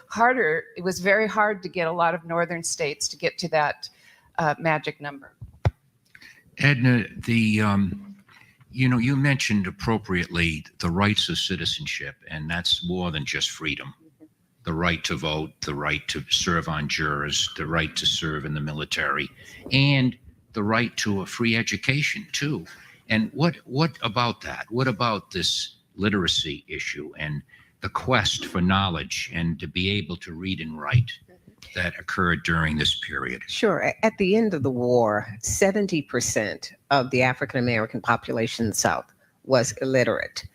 harder. It was very hard to get a lot of northern states to get to that magic number. Edna, you mentioned appropriately the rights of citizenship, and that's more than just freedom. The right to vote, the right to serve on jurors, the right to serve in the military, and the right to a free education too. And what about that? What about this literacy issue and the quest for knowledge and to be able to read and write that occurred during this period? Sure. At the end of the war, 70% of the African American population in the South was illiterate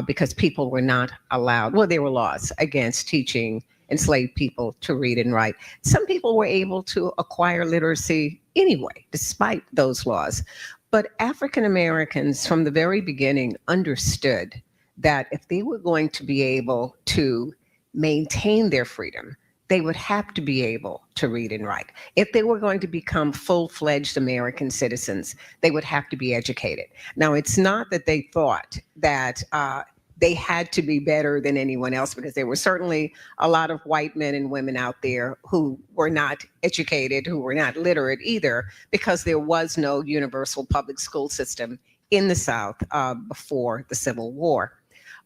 because people were not allowed. Well, there were laws against teaching enslaved people to read and write. Some people were able to acquire literacy anyway, despite those laws. But African Americans from the very beginning understood that if they were going to be able to maintain their freedom, they would have to be able to read and write. If they were going to become full-fledged American citizens, they would have to be educated. Now, it's not that they thought that they had to be better than anyone else, because there were certainly a lot of white men and women out there who were not educated, who were not literate either, because there was no universal public school system in the South before the Civil War.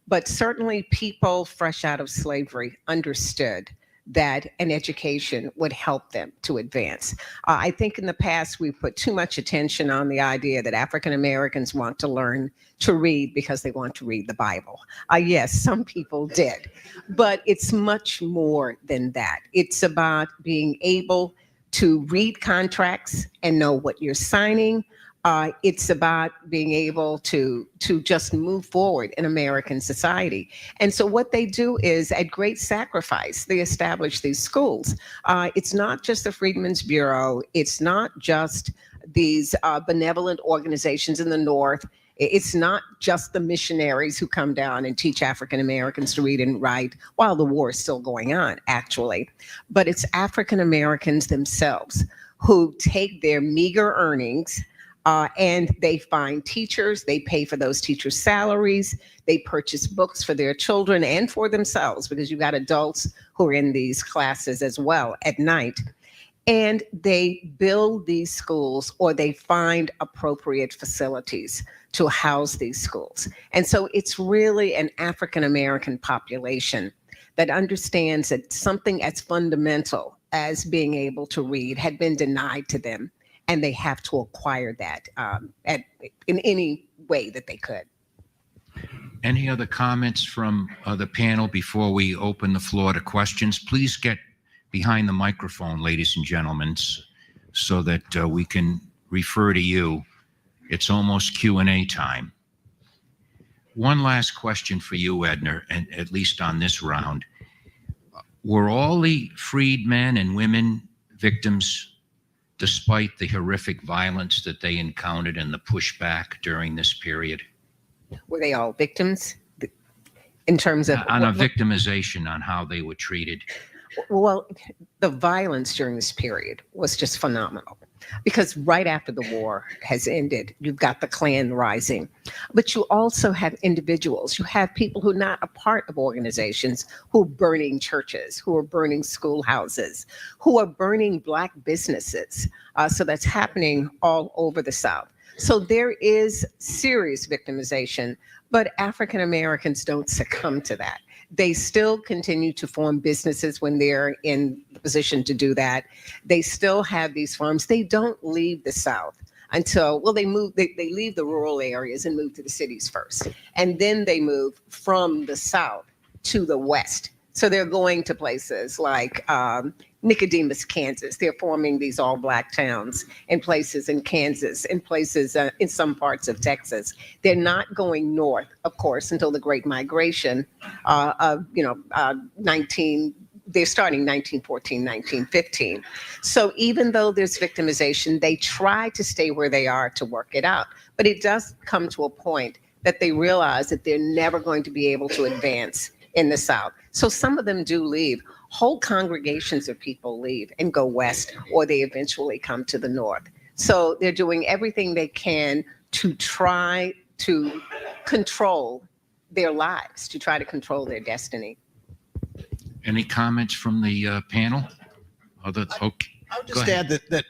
But certainly people fresh out of slavery understood that an education would help them to advance. I think in the past we put too much attention on the idea that African Americans want to learn to read because they want to read the Bible. Yes, some people did, but it's much more than that. It's about being able to read contracts and know what you're signing. It's about being able to just move forward in American society. And so what they do is, at great sacrifice, they establish these schools. It's not just the Freedmen's Bureau. It's not just these benevolent organizations in the North. It's not just the missionaries who come down and teach African Americans to read and write while the war is still going on, actually. But it's African Americans themselves who take their meager earnings and they find teachers, they pay for those teachers' salaries, they purchase books for their children and for themselves, because you've got adults who are in these classes as well at night. And they build these schools, or they find appropriate facilities to house these schools. And so it's really an African American population that understands that something as fundamental as being able to read had been denied to them, and they have to acquire that in any way that they could. Any other comments from the panel before we open the floor to questions? Please get behind the microphone, ladies and gentlemen, so that we can refer to you. It's almost Q&A time. One last question for you, Edna, and at least on this round. Were all the freedmen and women victims, despite the horrific violence that they encountered and the pushback during this period? Were they all victims in terms of... On a victimization, on how they were treated? Well, the violence during this period was just phenomenal, because right after the war has ended, you've got the Klan rising, but you also have individuals. You have people who are not a part of organizations, who are burning churches, who are burning schoolhouses, who are burning Black businesses. So that's happening all over the South. So there is serious victimization, but African Americans don't succumb to that. They still continue to form businesses when they're in the position to do that. They still have these farms. They don't leave the South until, well, they leave the rural areas and move to the cities first. And then they move from the South to the West. So they're going to places like Nicodemus, Kansas. They're forming these all Black towns in places in Kansas, in places in some parts of Texas. They're not going north, of course, until the Great Migration they're starting 1914, 1915. So even though there's victimization, they try to stay where they are to work it out. But it does come to a point that they realize that they're never going to be able to advance in the South. So some of them do leave. Whole congregations of people leave and go west, or they eventually come to the north. So they're doing everything they can to try to control their lives, to try to control their destiny. Any comments from the panel? Okay. I would Go just ahead. add that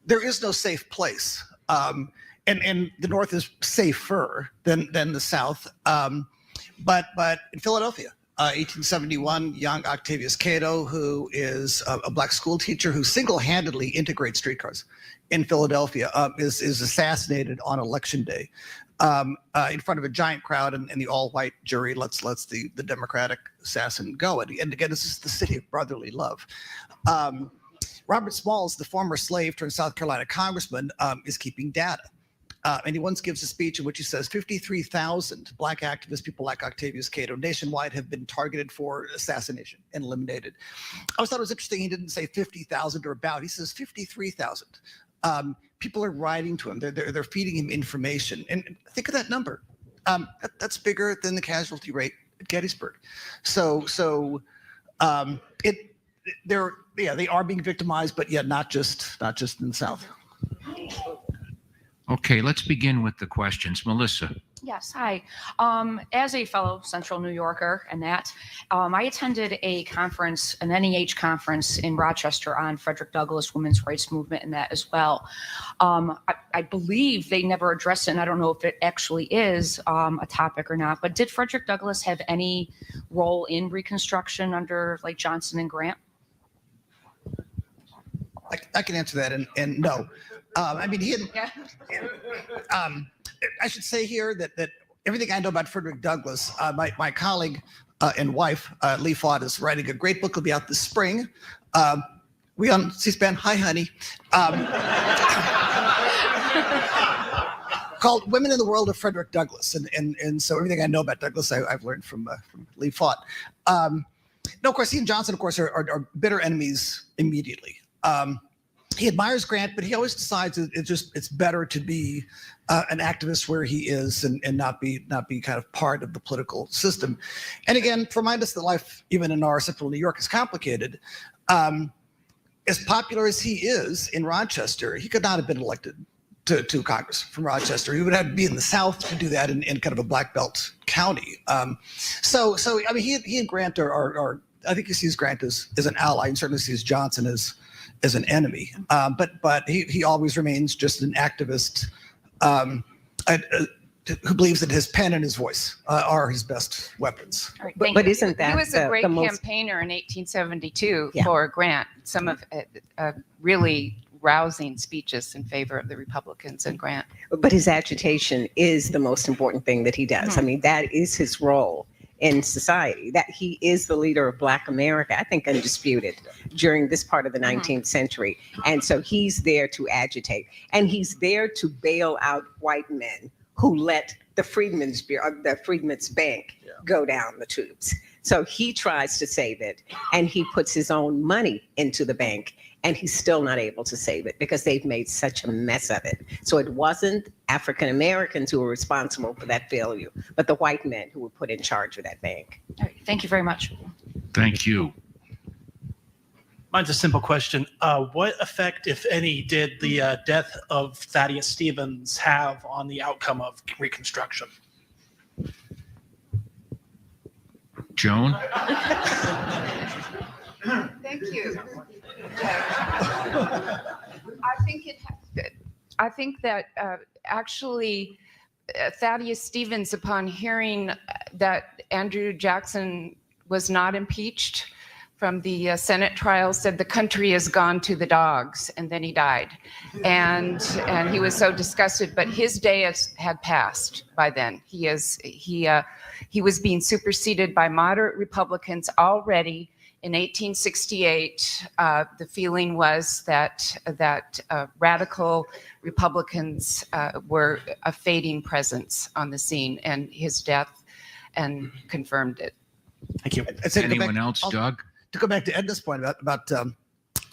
there is no safe place. And the North is safer than the South. But in Philadelphia, 1871, young Octavius Cato, who is a black school teacher who single-handedly integrates streetcars in Philadelphia, is assassinated on Election Day in front of a giant crowd, and the all-white jury lets the Democratic assassin go. And again, this is the city of brotherly love. Robert Smalls, the former slave turned South Carolina congressman, is keeping data. And he once gives a speech in which he says 53,000 black activists, people like Octavius Cato, nationwide have been targeted for assassination and eliminated. I always thought it was interesting he didn't say 50,000 or about. He says 53,000. People are writing to him. They're feeding him information. And think of that number. That's bigger than the casualty rate at Gettysburg. They are being victimized, but yet not just in the South. Okay, let's begin with the questions. Melissa. Yes, hi. As a fellow Central New Yorker and that, I attended a conference, an NEH conference in Rochester on Frederick Douglass, women's rights movement and that as well. I believe they never addressed it, and I don't know if it actually is a topic or not, but did Frederick Douglass have any role in Reconstruction under like Johnson and Grant? I can answer that, and no. I mean, he had, I should say here that everything I know about Frederick Douglass, my colleague and wife, Lee Fott, is writing a great book. It'll be out this spring. We on C-SPAN, hi, honey. Called Women in the World of Frederick Douglass. And so everything I know about Douglass, I've learned from Lee Fott. No, of course, he and Johnson, of course, are bitter enemies immediately. He admires Grant, but he always decides it's better to be an activist where he is and not be kind of part of the political system. And again, remind us that life, even in our Central New York, is complicated. As popular as he is in Rochester, he could not have been elected to Congress from Rochester. He would have to be in the South to do that in kind of a black belt county. So I mean, he and Grant are I think he sees Grant as an ally, and certainly sees Johnson as an enemy. But he always remains just an activist who believes that his pen and his voice are his best weapons. All right, But isn't that He was a great the most campaigner in 1872 Yeah. for Grant. Some of really rousing speeches in favor of the Republicans and Grant. But his agitation is the most important thing that he does. I mean, that is his role in society, that he is the leader of Black America, I think undisputed during this part of the 19th century. And so he's there to agitate, and he's there to bail out white men who let the Freedmen's Bank go down the tubes. So he tries to save it, and he puts his own money into the bank, and he's still not able to save it because they've made such a mess of it. So it wasn't African Americans who were responsible for that failure, but the white men who were put in charge of that bank. All right, thank you very much. Thank you. Mine's a simple question. What effect, if any, did the death of Thaddeus Stevens have on the outcome of Reconstruction? Joan? Thank you. I think that actually Thaddeus Stevens, upon hearing that Andrew Jackson was not impeached from the Senate trial, said the country has gone to the dogs, and then he died. And he was so disgusted, but his day had passed by then. He was being superseded by moderate Republicans already. In 1868, the feeling was that radical Republicans were a fading presence on the scene, and his death confirmed it. Thank you. Anyone else, Doug? To go back to Edna's point about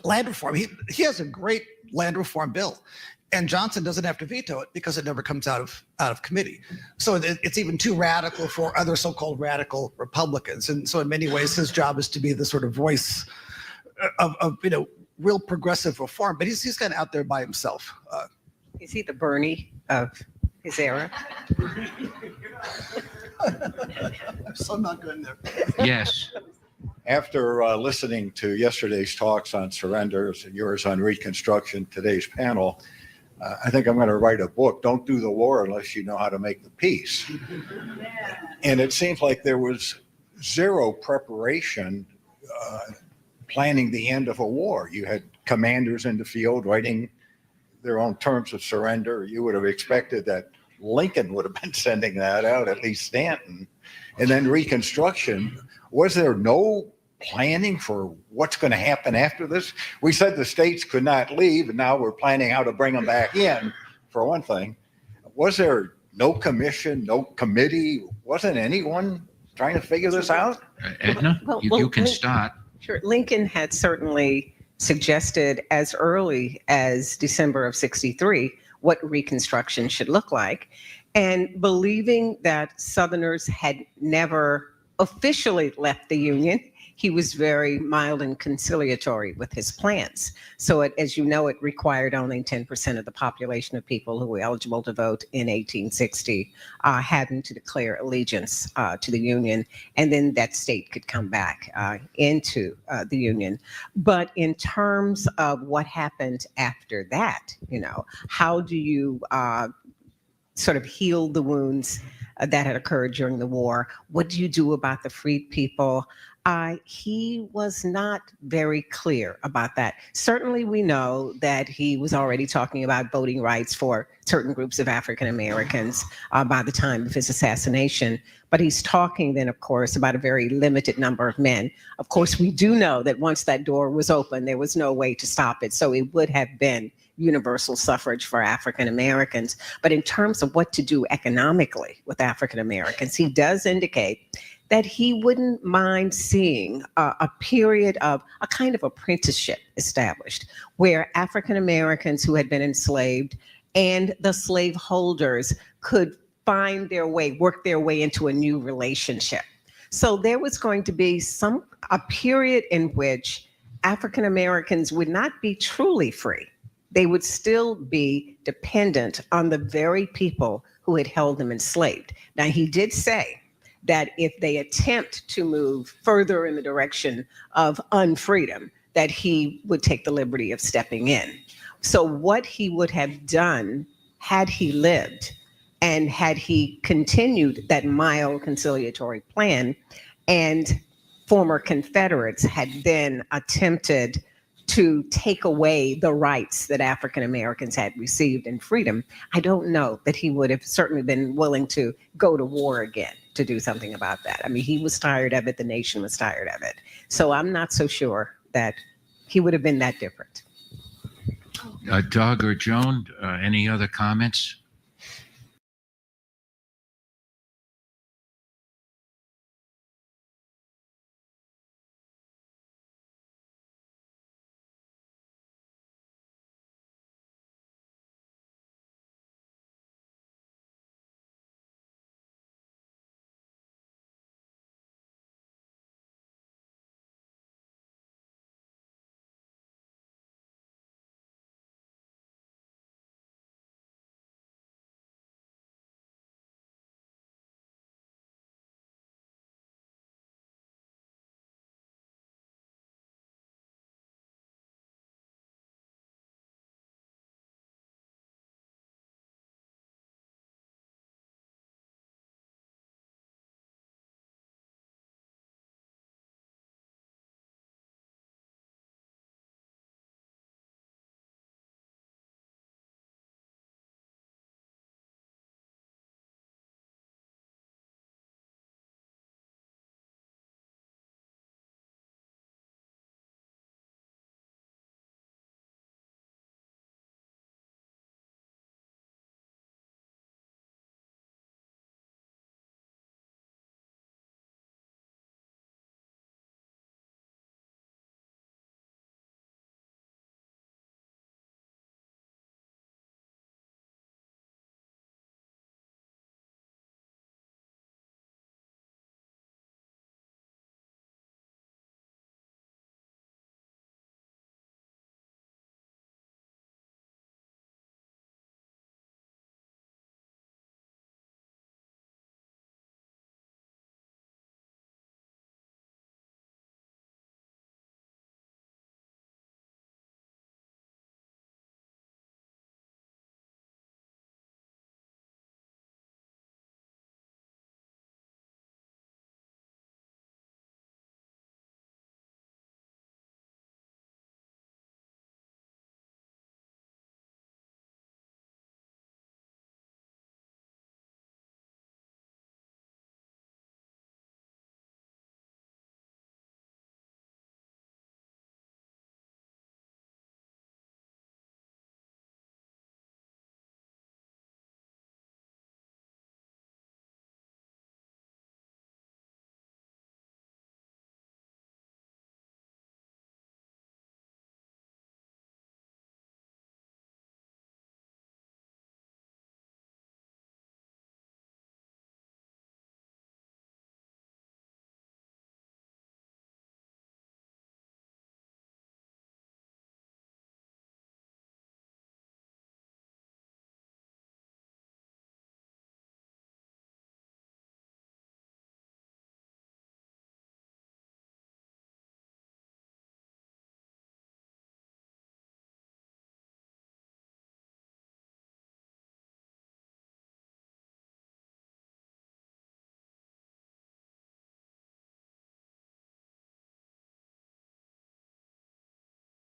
land reform, he has a great land reform bill, and Johnson doesn't have to veto it because it never comes out of committee. So it's even too radical for other so-called radical Republicans. And so in many ways, his job is to be the sort of voice of real progressive reform. But he's kind of out there by himself. Is he the Bernie of his era? I'm so not going there. Yes. After listening to yesterday's talks on surrenders and yours on Reconstruction, today's panel, I think I'm going to write a book, Don't Do the War Unless You Know How to Make the Peace. And it seems like there was zero preparation planning the end of a war. You had commanders in the field writing their own terms of surrender. You would have expected that Lincoln would have been sending that out, at least Stanton. And then Reconstruction, was there no planning for what's going to happen after this? We said the states could not leave, and now we're planning how to bring them back in, for one thing. Was there no commission, no committee? Wasn't anyone trying to figure this out? Edna, you can start. Sure. Lincoln had certainly suggested as early as December of 63 what Reconstruction should look like. And believing that Southerners had never officially left the Union, he was very mild and conciliatory with his plans. So as you know, it required only 10% of the population of people who were eligible to vote in 1860 having to declare allegiance to the Union, and then that state could come back into the Union. But in terms of what happened after that, how do you sort of heal the wounds that had occurred during the war? What do you do about the freed people? He was not very clear about that. Certainly, we know that he was already talking about voting rights for certain groups of African Americans by the time of his assassination. But he's talking then, of course, about a very limited number of men. Of course, we do know that once that door was open, there was no way to stop it. So it would have been universal suffrage for African Americans. But in terms of what to do economically with African Americans, he does indicate that he wouldn't mind seeing a period of a kind of apprenticeship established where African Americans who had been enslaved and the slaveholders could find their way, work their way into a new relationship. So there was going to be a period in which African Americans would not be truly free. They would still be dependent on the very people who had held them enslaved. Now, he did say that if they attempt to move further in the direction of unfreedom, that he would take the liberty of stepping in. So what he would have done had he lived and had he continued that mild conciliatory plan, and former Confederates had then attempted to take away the rights that African Americans had received in freedom, I don't know that he would have certainly been willing to go to war again to do something about that. I mean, he was tired of it. The nation was tired of it. So I'm not so sure that he would have been that different. Doug or Joan, any other comments?